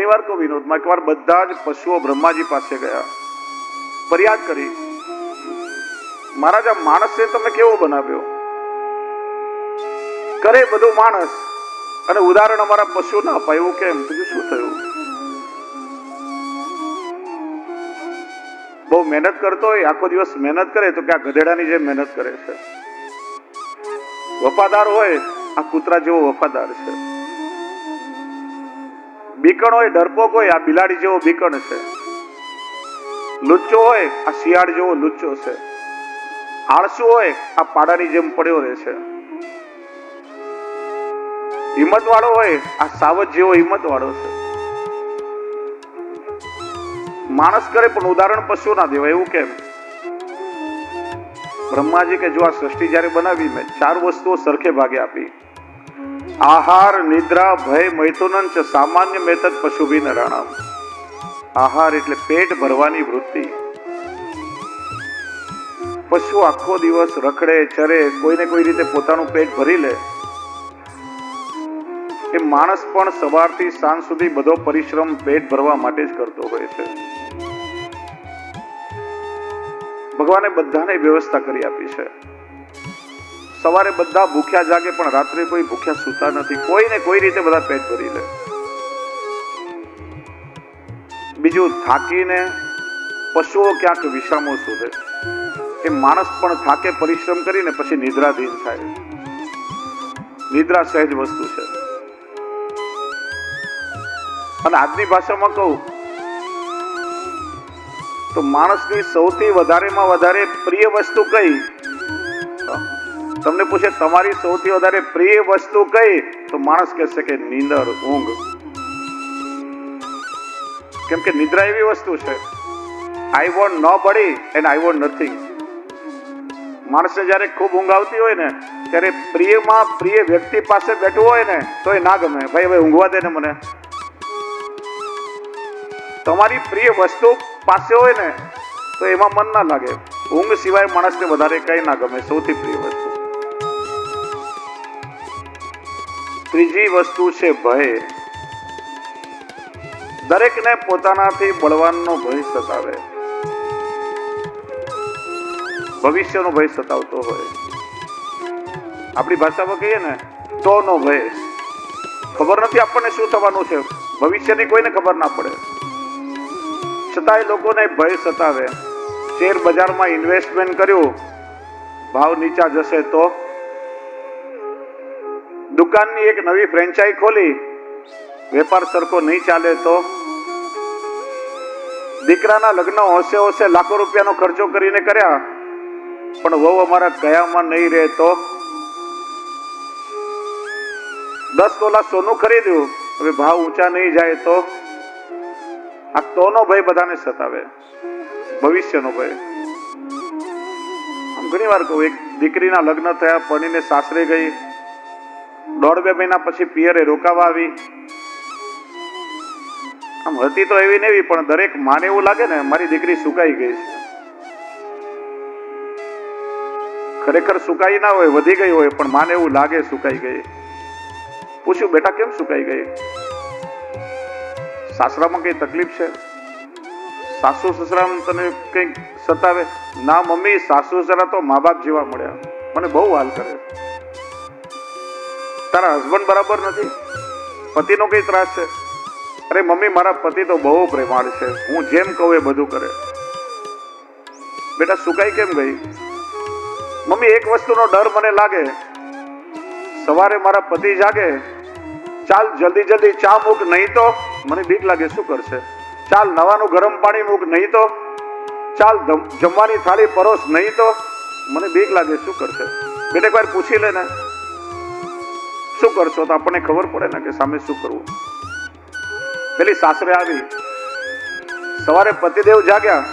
વાર કહું વિનોદમાં, એકવાર બધા જ પશુઓ બ્રહ્માજી પાસે ગયા, ફરિયાદ કરી, મહારાજ આ માણસને તમે કેવો બનાવ્યો? કરે બધું માણસ અને ઉદાહરણ અમારા પશુ ના અપાયું, કેમ? બીજું શું થયું? બહુ મહેનત કરતો હોય, આખો દિવસ મહેનત કરે તો કે આ ગધેડાની જેમ મહેનત કરે છે. વફાદાર હોય, આ કૂતરા જેવો વફાદાર છે. બીકણ હોય, ડરપોક હોય, આ બિલાડી જેવો બીકણ છે. લુચ્ચો હોય, આ શિયાળ જેવો લુચ્ચો છે. આળસુ હોય, આ પાડાની જેમ પડ્યો રહે છે. હિંમત વાળો હોય, આ સાવજ જેવો હિંમત વાળો છે. માણસ કરે પણ ઉદાહરણ પશુ ના દેવાય, એવું કેમ? બ્રહ્માજી કે જો આ સૃષ્ટિ જયારે બનાવી, મેં 4 વસ્તુઓ સરખે ભાગે આપી. આહાર, નિદ્રા, ભય, મૈથુનં ચ સામાન્ય મેતદ પશુભી નરાણામ. આહાર એટલે પેટ ભરવાની વૃત્તિ. પશુ આખો દિવસ રખડે, ચરે, કોઈને કોઈ રીતે પોતાનું પેટ ભરી લે. એ માણસ પણ સવારથી સાંજ સુધી બધો પરિશ્રમ પેટ ભરવા માટે જ કરતો હોય છે. ભગવાને બધાને વ્યવસ્થા કરી આપી છે. સવારે બધા ભૂખ્યા જાગે પણ રાત્રે કોઈ ભૂખ્યા સૂતા નથી. કોઈને કોઈ રીતે બધા પેટ ભરી લે. બીજું, થાકીને પશુઓ ક્યાંક વિશ્રામો શોધે. એ માણસ પણ થાકે, પરિશ્રમ કરીને પછી નિદ્રાધીન થાય. નિદ્રા સહેજ વસ્તુ છે. અને આજની ભાષામાં કહું તો માણસની સૌથી વધારેમાં વધારે પ્રિય વસ્તુ કઈ? તમને પૂછે તમારી સૌથી વધારે પ્રિય વસ્તુ કઈ, તો માણસ કહેશે કે નીંદર, ઊંઘ. કેમ કે નિદ્રા એવી વસ્તુ છે, I want no body and I want nothing. માણસને જયારે ખૂબ ઊંઘ આવતી હોય ને, ત્યારે પ્રિયમાં પ્રિય વ્યક્તિ પાસે બેઠવું હોય ને તો એ ના ગમે. ભાઈ હવે ઊંઘવા દે ને મને. તમારી પ્રિય વસ્તુ પાસે હોય ને તો એમાં મન ના લાગે. ઊંઘ સિવાય માણસને વધારે કઈ ના ગમે, સૌથી પ્રિય વસ્તુ. ત્રીજી વસ્તુ છે ભય. દરેકને પોતાનાથી બળવાનનો ભય સતાવે. ભવિષ્યનો ભય સતાવતો હોય. આપણી ભાષામાં કહીએ ને તો નો ભય. ખબર નથી આપણને શું થવાનું છે, ભવિષ્યની કોઈને ખબર ના પડે, છતાંય લોકોને ભય સતાવે. શેર બજારમાં ઇન્વેસ્ટમેન્ટ કર્યું, ભાવ નીચા જશે તો? દુકાનની એક નવી ફ્રેન્ચાઇઝ ખોલી, વેપાર સરખો નહીં ચાલે તો? દીકરાના લગ્ન હોશે હોશે લાખો રૂપિયાનો ખર્ચો કરીને કર્યા, પણ વહુ અમારા કયામાં નહીં રહે તો? 10 તોલા સોનું ખરીદ્યું, હવે ભાવ ઊંચા નહીં જાય તો? આ તોનો ભય બધાને સતાવે, ભવિષ્યનો ભય. આમ ઘણી વાર કહું, એક દીકરીના લગ્ન થયા, પરણીને સાસરે ગઈ, 1.5-2 મહિના પછી પિયરે રોકાવા આવી. આમ હતી તો એવી ને એવી, પણ દરેક માને એવું લાગે ને મારી દીકરી સુકાઈ ગઈ છે. ખરેખર સુકાઈ ના હોય, વધી ગઈ હોય, પણ માને એવું લાગે સુકાઈ ગઈ. પૂછ્યું, બેટા કેમ સુકાઈ ગઈ? સાસરામાં કઈ તકલીફ છે? સાસુ સસરામાં તને કઈ સતાવે? ના મમ્મી, સાસુ સસરા તો મા બાપ જેવા મળ્યા, મને બહુ હાલ કરે. તારા હસબન્ડ બરાબર નથી? પતિનો કઈ ત્રાસ છે? અરે મમ્મી, મારા પતિ તો બહુ પ્રેમાળ છે, હું જેમ કહું એ બધું કરે. બેટા સુકાઈ કેમ ગઈ? મમ્મી, એક વસ્તુનો ડર મને લાગે, સવારે મારા પતિ જાગે, ચાલ જલ્દી જલ્દી ચા મૂક, નહીં તો મને બીક લાગે શું કરશે. ચાલ નવાનું ગરમ પાણી મૂક, નહીં તો. ચાલ જમવાની થાળી પરોસ, નહીં તો મને બીક લાગે શું કરશે. બેટા એકવાર પૂછી લે ને શું કરશો, તો આપણને ખબર પડે ને કે સામે શું કરવું. પેલી સાસરે આવી, સવારે પતિદેવ જાગ્યા,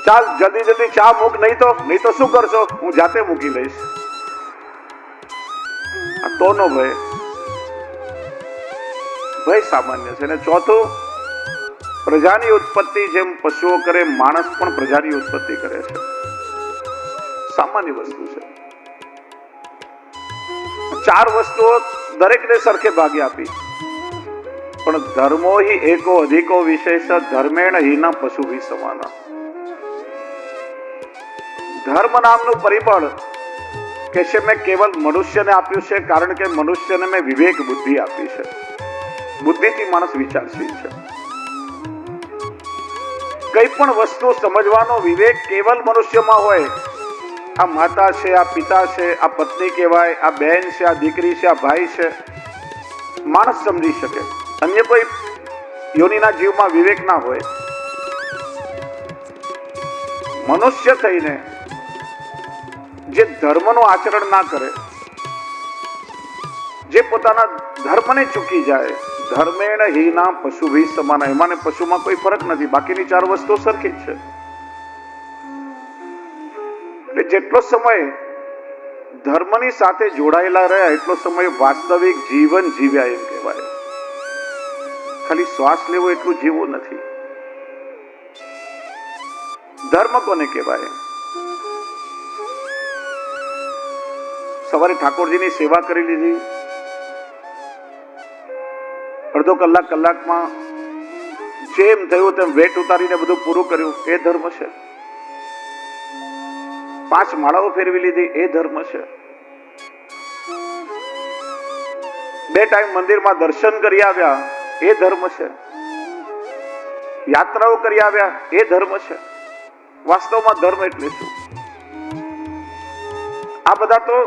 ચાલ જલ્દી જલ્દી ચા મૂક, નહીં તો શું કરશો, હું જાતે મૂકી લઈશ. આ તોનો ભય. ભય સામાન્ય છે. અને ચોથું, પ્રજાની ઉત્પત્તિ જેમ પશુઓ કરે, માણસ પણ પ્રજાની ઉત્પત્તિ કરે છે. સામાન્ય વસ્તુ છે. 4 વસ્તુઓ દરેકને સરખે ભાગે આપી. પણ ધર્મો હિ એકો અધિકો વિશેષ ધર્મેણ હિના પશુભિ સમાના. ધર્મ નામનું પરિબળ કે છે મેં કેવલ મનુષ્યને આપ્યું છે, કારણ કે મનુષ્યને મેં વિવેક બુદ્ધિ આપી છે. બુદ્ધિથી માણસ વિચારશીલ છે. કઈ પણ વસ્તુ સમજવાનો વિવેક કેવલ મનુષ્યમાં હોય. આ માતા છે, આ પિતા છે, આ પત્ની કહેવાય, આ બહેન છે, આ દીકરી છે, આ ભાઈ છે, માણસ સમજી શકે. અન્ય કોઈ યોનિના જીવમાં વિવેક ના હોય. મનુષ્ય થઈને જે ધર્મનું આચરણ ના કરે, જે પોતાના ધર્મને ચૂકી જાય, ધર્મેણ હિના પશુભિ સમાના. એમાં ને પશુમાં કોઈ ફરક નથી, બાકીની ચાર વસ્તુઓ સરખી જ છે. એટલે જેટલો સમય ધર્મની સાથે જોડાયેલા રહ્યા એટલો સમય વાસ્તવિક જીવન જીવ્યા એમ કહેવાય. ખાલી શ્વાસ લેવો એટલું જીવવું નથી. ધર્મ કોને કહેવાય? સવારે ઠાકોરજીની સેવા કરી લીધી, અડધો કલાકમાં જેમ થયું તેમ વેટ ઉતારીને બધું પૂરું કર્યું, એ ધર્મ છે. 5 માળાઓ ફેરવી લીધી, એ ધર્મ છે. 2 ટાઈમ મંદિરમાં દર્શન કરી આવ્યા, એ ધર્મ છે. યાત્રાઓ કરી આવ્યા, એ ધર્મ છે. વાસ્તવમાં ધર્મ એટલે શું? આ બધા તો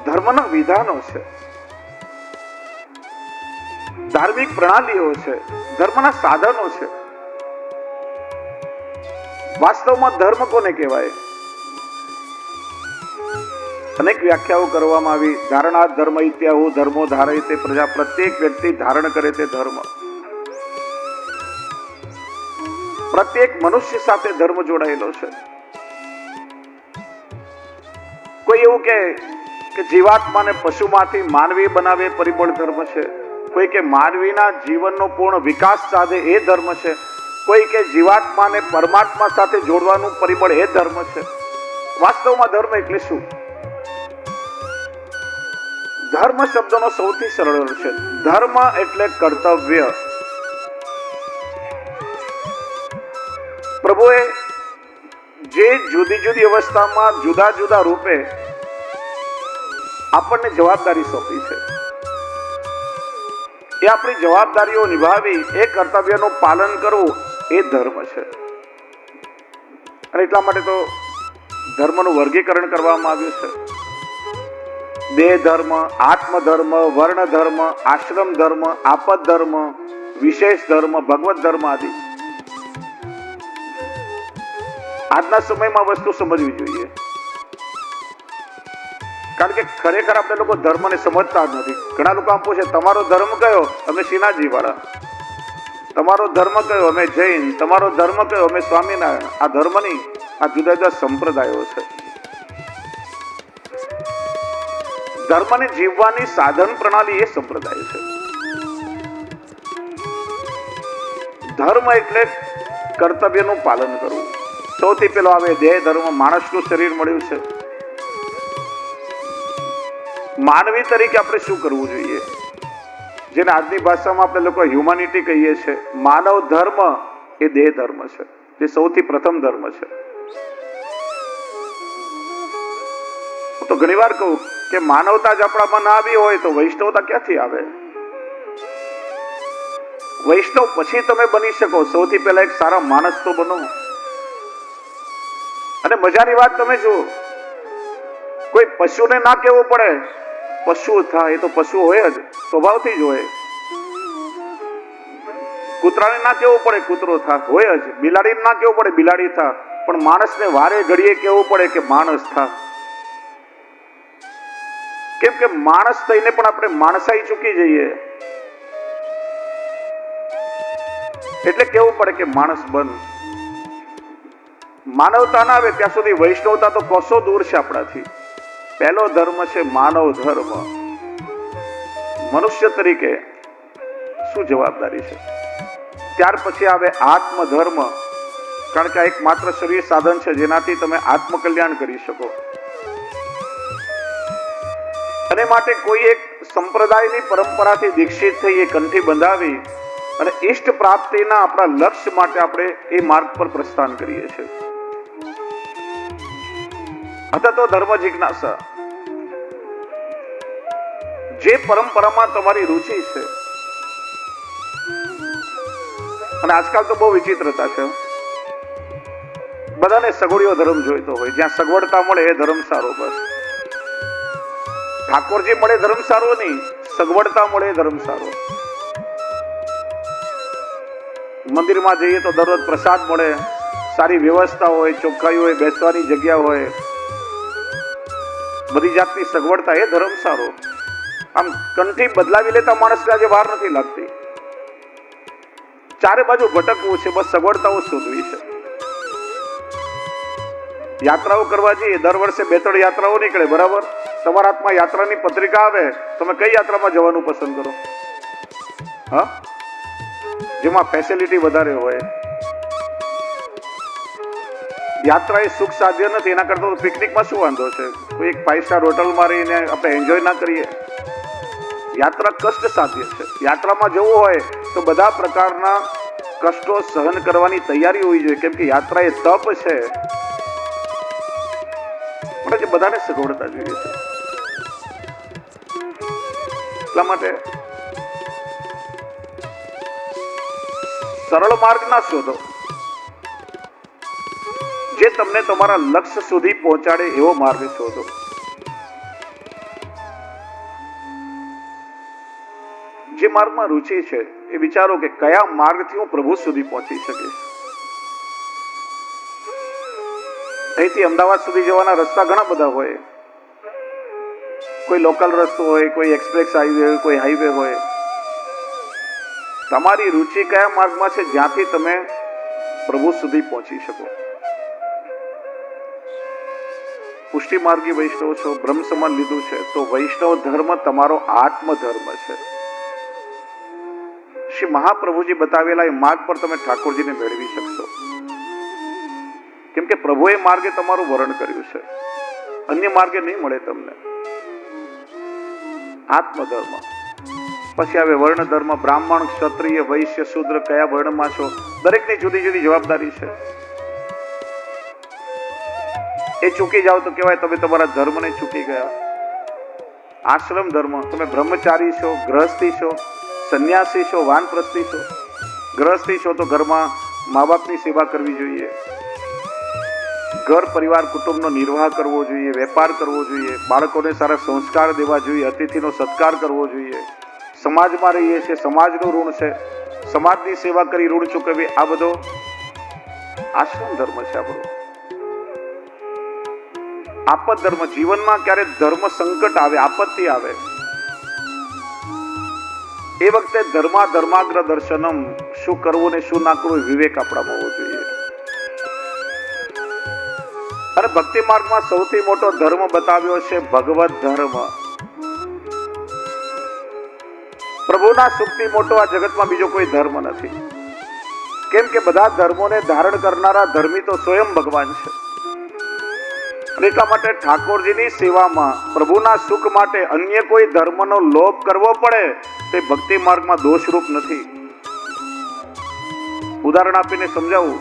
ધર્મના વિધાનો છે, ધાર્મિક પ્રણાલીઓ છે, ધર્મના સાધનો છે. વાસ્તવમાં ધર્મ કોને કહેવાય? અનેક વ્યાખ્યાઓ કરવામાં આવી. ધારણાત ધર્મ ઇત્યાહુ ધર્મો ધારયતે પ્રજા. પ્રત્યેક વ્યક્તિ ધારણ કરે તે ધર્મ. પ્રત્યેક મનુષ્ય સાથે ધર્મ જોડાયેલો છે. કોઈ એવું કે જીવાત્માને પશુમાંથી માનવી બનાવે, પરિબળ ધર્મ છે. કોઈ કે માનવીના જીવનનો પૂર્ણ વિકાસ સાધે, એ ધર્મ છે. કોઈ કે જીવાત્માને પરમાત્મા સાથે જોડવાનું પરિબળ, એ ધર્મ છે. વાસ્તવમાં ધર્મ એટલે શું? ધર્મ શબ્દનો સૌથી સરળ અર્થ છે. ધર્મ એટલે કર્તવ્ય. પ્રભુએ જે જુદી જુદી અવસ્થામાં જુદા જુદા રૂપે આપણને જવાબદારી સોંપી છે, એ આપણી જવાબદારીઓ નિભાવી એ કર્તવ્યનું પાલન કરવું, એ ધર્મ છે. અને એટલા માટે તો ધર્મનું વર્ગીકરણ કરવામાં આવ્યું છે. દેહ ધર્મ, આત્મ ધર્મ, વર્ણ ધર્મ, આશ્રમ ધર્મ, આપદ ધર્મ, વિશેષ ધર્મ, ભગવત ધર્મ આદિ. આજના સમયમાં વસ્તુ સમજવી જોઈએ, કારણ કે ખરેખર આપણે લોકો ધર્મને સમજતા જ નથી. ઘણા લોકો આમ પૂછે, તમારો ધર્મ કયો? અમે શ્રીનાથજી વાળા. તમારો ધર્મ કયો? અમે જૈન. તમારો ધર્મ કયો? અમે સ્વામિનારાયણ. આ ધર્મ નહીં, આ જુદા જુદા સંપ્રદાયો છે. ધર્મને જીવવાની સાધન પ્રણાલી એ સંપ્રદાય છે. ધર્મ એટલે કર્તવ્યનું પાલન કરવું. સૌથી પહેલો આવે દેહ ધર્મ. માણસનું શરીર મળ્યું છે. માનવી તરીકે આપણે શું કરવું જોઈએ? જેને આજની ભાષામાં આપણે લોકો હ્યુમાનિટી કહીએ છીએ. માનવ ધર્મ એ દેહ ધર્મ છે, જે સૌથી પ્રથમ ધર્મ છે. હું તો ઘણી વાર કહું કે માનવતા જ આપણામાં ના આવી હોય તો વૈષ્ણવતા ક્યાંથી આવે? વૈષ્ણવ પછી તમે બની શકો. સૌથી પહેલા એક સારા માણસ તો બનો. અને મજાની વાત તમે જુઓ, કોઈ પશુને ના કહેવું પડે પશુ થા, એ તો પશુ હોય જ, સ્વભાવથી જ હોય. કૂતરાને ના કહેવું પડે કૂતરો થા, હોય જ. બિલાડીને ના કહેવું પડે બિલાડી થા, પણ માણસને વારે ઘડીએ કહેવું પડે કે માણસ થા. કેમ કે માણસ થઈને પણ આપણે માણસાઈ ચૂકી જઈએ, એટલે કેવું પડે કે માણસ બન. માનવતા ના આવે ત્યાં સુધી વૈષ્ણવતા તો કોસો દૂર છે આપણાથી. પહેલો ધર્મ છે માનવ ધર્મ. મનુષ્ય તરીકે શું જવાબદારી છે? ત્યાર પછી આવે આત્મ ધર્મ, કારણ કે આ એક માત્ર શરીર સાધન છે જેનાથી તમે આત્મકલ્યાણ કરી શકો. અને માટે કોઈ એક સંપ્રદાયની પરંપરાથી દીક્ષિત થઈ એ કંઠી બંધાવી અને ઈષ્ટ પ્રાપ્તિના આપણા લક્ષ્ય માટે આપણે એ માર્ગ પર પ્રસ્થાન કરીએ છીએ. અથવા તો ધર્મ જિજ્ઞાસા, જે પરંપરામાં તમારી રુચિ છે. અને આજકાલ તો બહુ વિચિત્રતા છે, બધાને સગવડિયો ધર્મ જોઈતો હોય, જ્યાં સગવડતા મળે એ ધર્મ સારો. બસ ઠાકોરજી મળે ધર્મ સારો નહીં, સગવડતા મળે ધર્મ સારો. મંદિરમાં જઈએ તો દરરોજ પ્રસાદ મળે, સારી વ્યવસ્થા હોય, ચોખ્ખાઈ હોય, બેસવાની જગ્યા હોય, બધી જાતની સગવડતા, એ ધર્મ સારો. આમ કંઠી બદલાવી લેતા માણસને આજે વાર નથી લાગતી. ચારે બાજુ ભટકવું છે, બસ સગવડતાઓ શોધવી છે. યાત્રાઓ કરવા જઈએ, દર વર્ષે 2-3 યાત્રાઓ નીકળે, બરાબર? તમારા હાથમાં યાત્રાની પત્રિકા આવે, તમે કઈ યાત્રામાં જવાનું પસંદ કરો? હા, જેમાં ફેસિલિટી વધારે હોય. યાત્રા એ સુખ સાધ્ય નથી, એના કરતા તો પિકનિકમાં શું વાંધો છે? કોઈ એક 5 સ્ટાર હોટલમાં રહીને આપણે એન્જોય ના કરીએ? યાત્રા કષ્ટ સાધ્ય છે. યાત્રામાં જવું હોય તો બધા પ્રકારના કષ્ટો સહન કરવાની તૈયારી હોવી જોઈએ, કેમ કે યાત્રા એ તપ છે. પણ જે બધાને સગવડતા જોઈએ છે, એટલા માટે સરળ માર્ગ ના શોધો, જે તમને તમારા લક્ષ્ય સુધી પહોંચાડે એવો માર્ગ શોધો. જે માર્ગમાં રુચિ છે એ વિચારો કે કયા માર્ગથી હું પ્રભુ સુધી પહોંચી શકીશ. અહીંથી અમદાવાદ સુધી જવાના રસ્તા ઘણા બધા હોય, કોઈ લોકલ રસ્તો હોય, કોઈ એક્સપ્રેસ હાઈવે હોય, કોઈ હાઈવે હોય. તમારી રુચિ કયા માર્ગમાં છે જ્યાંથી તમે પ્રભુ સુધી પહોંચી શકો. પુષ્ટિ માર્ગી વૈષ્ણવ છો, બ્રહ્મ સમાન લીધું છે, તો વૈષ્ણવ ધર્મ તમારો આત્મ ધર્મ છે. શ્રી મહાપ્રભુજી બતાવેલા એ માર્ગ પર તમે ઠાકોરજીને મેળવી શકશો, કેમ કે પ્રભુએ માર્ગે તમારું વરણ કર્યું છે, અન્ય માર્ગે નહીં મળે તમને. આત્મધર્મ. પછી આવે વર્ણ ધર્મ, બ્રાહ્મણ, ક્ષત્રિય, વૈશ્ય, શૂદ્ર, કયા વર્ણમાં છો, દરેકની જુદી જુદી જવાબદારી છે. એ ચૂકી જાવ તો કહેવાય તમે તમારા ધર્મને ચૂકી ગયા. આશ્રમ ધર્મ, તમે બ્રહ્મચારી છો, ગ્રહસ્થી છો, સંન્યાસી છો, વાનપ્રસ્થી છો. ગ્રહસ્થી છો તો ઘરમાં મા બાપની સેવા કરવી જોઈએ, ઘર પરિવાર કુટુંબનો નિર્વાહ કરવો જોઈએ, વેપાર કરવો જોઈએ, બાળકોને સારા સંસ્કાર દેવા જોઈએ, અતિથિનો સત્કાર કરવો જોઈએ. સમાજમાં રહીએ છીએ, સમાજનું ઋણ છે, સમાજની સેવા કરી ઋણ ચૂકવવી, આ બધો આશ્રમ ધર્મ છે આપણો. આપત ધર્મ, જીવનમાં ક્યારે ધર્મ સંકટ આવે, આપત્તિ આવે, એ વખતે ધર્માગ્ર દર્શનમ, શું કરવું ને શું ના કરવું વિવેક આપણામાં હોવો જોઈએ. અને ભક્તિ માર્ગમાં સૌથી મોટો ધર્મ બતાવ્યો છે ભગવત ધર્મ. પ્રભુના સુખથી મોટો આ જગતમાં બીજો કોઈ ધર્મ નથી, કેમ કે બધા ધર્મોને ધારણ કરનારા ધર્મી તો સ્વયં ભગવાન છે. અને એટલા માટે ઠાકોરજીની સેવામાં પ્રભુના સુખ માટે અન્ય કોઈ ધર્મનો લોભ કરવો પડે તે ભક્તિ માર્ગમાં દોષરૂપ નથી. ઉદાહરણ આપીને સમજાવું.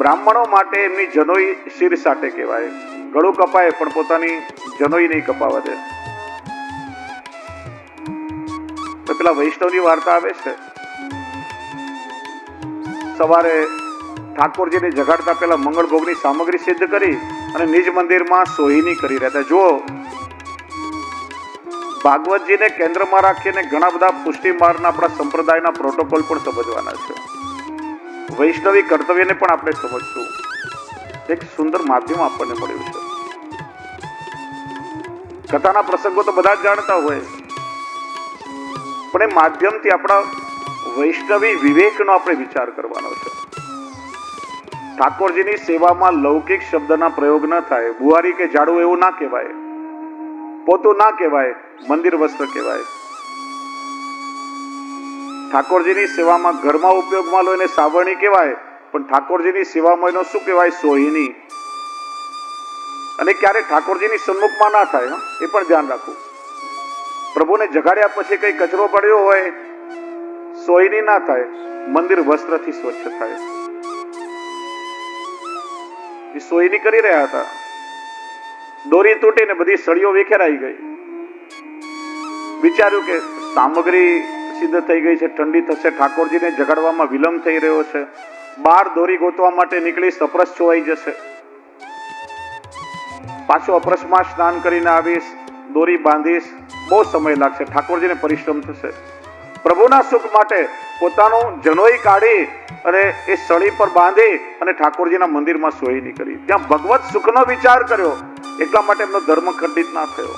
બ્રાહ્મણો માટે એમની જનોઈ શિર સાટે કહેવાય, ગળું કપાય પણ પોતાની જનોઈ નહીં કપાવા દે. તો પેલા વૈષ્ણવની વાર્તા આવે છે, સવારે ઠાકોરજીને જગાડતા પહેલા મંગળ ભોગની સામગ્રી સિદ્ધ કરી અને નિજ મંદિરમાં સોહિની કરી રહ્યા હતા. જો ભાગવતજીને કેન્દ્રમાં રાખીને ઘણા બધા પુષ્ટિ માર્ગના આપણા સંપ્રદાયના પ્રોટોકોલ પણ સમજવાના છે. વૈષ્ણવી કર્તવ્યને પણ આપણે સમજશું. એક સુંદર માધ્યમ આપણને મળ્યું છે. કથાના પ્રસંગો તો બધા જ જાણતા હોય, પણ એ માધ્યમથી આપણા વૈષ્ણવી વિવેકનો આપણે વિચાર કરવાનો છે. ઠાકોરજીની સેવામાં લૌકિક શબ્દના પ્રયોગ ન થાય. બુહારી કે ઝાડુ એવું ના કહેવાય, પોતું ના કહેવાય, મંદિર વસ્ત્ર કહેવાય. ઠાકોરજીની સેવામાં ઘરમાં ઉપયોગમાં લો એને સાવરણી કહેવાય, પણ ઠાકોરજીની સેવામાં એનો શું કહેવાય? સોહિની. અને ક્યારે ઠાકોરજીની સન્મુખમાં ના થાય, એ પણ ધ્યાન રાખવું. પ્રભુને જગાડ્યા પછી કઈ કચરો પડ્યો હોય, સોયની ના થાય, મંદિર વસ્ત્રથી સ્વચ્છ થાય. એ સોયની કરી રહ્યા હતા, દોરી તૂટીને બધી સળીઓ વિખેરાઈ ગઈ. વિચાર્યું કે સામગ્રી સિદ્ધ થઈ ગઈ છે, ઠંડી થશે, ઠાકોરજીને જગાડવામાં વિલંબ થઈ રહ્યો છે, બહાર દોરી ગોતવા માટે નીકળીશ, અપરસ ચોવાઈ જશે, પાછો અપરસમાં સ્નાન કરીને આવીશ, દોરી બાંધીશ, બહુ સમય લાગશે, ઠાકોરજીને પરિશ્રમ થશે. પ્રભુના સુખ માટે પોતાનું જનોઈ કાઢી અને એ સળી પર બાંધી અને ઠાકોરજીના મંદિરમાં સોઈ નીકળી. ત્યાં ભગવત સુખનો વિચાર કર્યો, એટલા માટે એમનો ધર્મ ખંડિત ના થયો.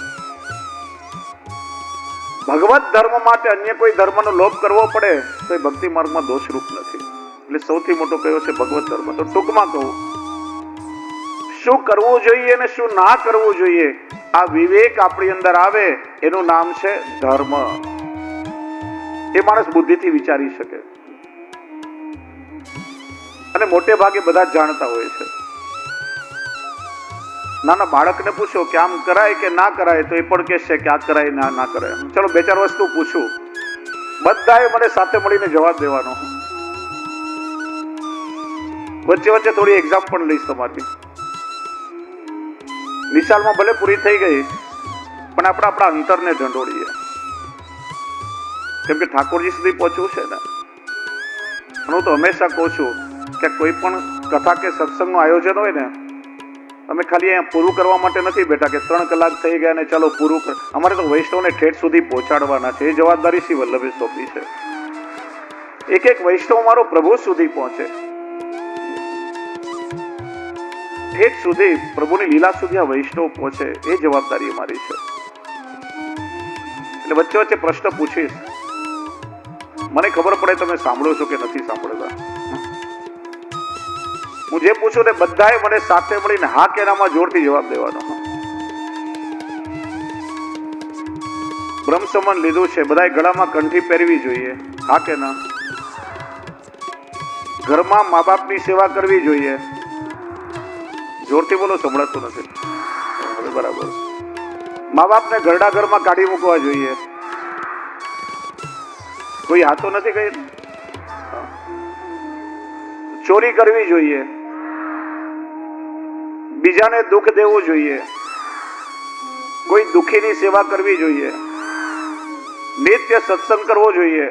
ભગવત ધર્મ માટે અન્ય કોઈ ધર્મનો લોભ કરવો પડે તો એ ભક્તિ માર્ગમાં દોષરૂપ નથી. એટલે સૌથી મોટો કયો છે ભગવત ધર્મ. તો ટૂંકમાં કહું, શું કરવું જોઈએ અને શું ના કરવું જોઈએ, આ વિવેક આપણી અંદર આવે એનું નામ છે ધર્મ. એ માણસ બુદ્ધિથી વિચારી શકે. અને મોટે ભાગે બધા જાણતા હોય છે. નાના બાળકને પૂછો કે આમ કરાય કે ના કરાય, તો એ પણ કહેશે કે આ કરાય ના કરાય. ચલો 2-4 વસ્તુ પૂછું, બધાએ મને સાથે મળીને જવાબ દેવાનો. વચ્ચે વચ્ચે થોડી એક્ઝામ પણ લઈશ તમારી. નિશાળમાં ભલે પૂરી થઈ ગઈ, પણ આપણે આપણા અંતરને ઢંઢોળીએ. કેમ કે ઠાકોરજી સુધી પહોંચવું છે ને. હું તો હંમેશા કહું છું કે કોઈ પણ કથા કે સત્સંગનું આયોજન હોય ને, અમે ખાલી અહીંયા પૂરું કરવા માટે નથી બેઠા કે 3 કલાક થઈ ગયા ને ચાલો પૂરું કર. અમારે તો વૈષ્ણવને ઠેઠ સુધી પહોંચાડવાના છે. એ જવાબદારી શ્રી વલ્લભે સોંપી છે. એક વૈષ્ણવ મારો પ્રભુ સુધી પહોંચે, ઠેઠ સુધી પ્રભુની લીલા સુધી આ વૈષ્ણવ પહોંચે, એ જવાબદારી અમારી છે. એટલે વચ્ચે વચ્ચે પ્રશ્ન પૂછીશ, મને ખબર પડે તમે સાંભળો છો કે નથી સાંભળતા. હું જે પૂછું ને બધાએ મને સાથે મળીને હા કે નામાં જોરથી જવાબ દેવાનો. બ્રહ્મ સંબંધ લીધું છે, બધાએ ગળામાં કંઠી પહેરવી જોઈએ, હા કે ના? ઘરમાં મા બાપની સેવા કરવી જોઈએ, જોરથી બોલો, સંભળાતું નથી. બરાબર. મા બાપને ઘરડા ઘરમાં કાઢી મૂકવા જોઈએ. કોઈ હાથો નથી કહી. ચોરી કરવી જોઈએ, બીજાને દુઃખ દેવું જોઈએ, કોઈ દુઃખીની સેવા કરવી જોઈએ, નિત્ય સત્સંગ કરવો જોઈએ,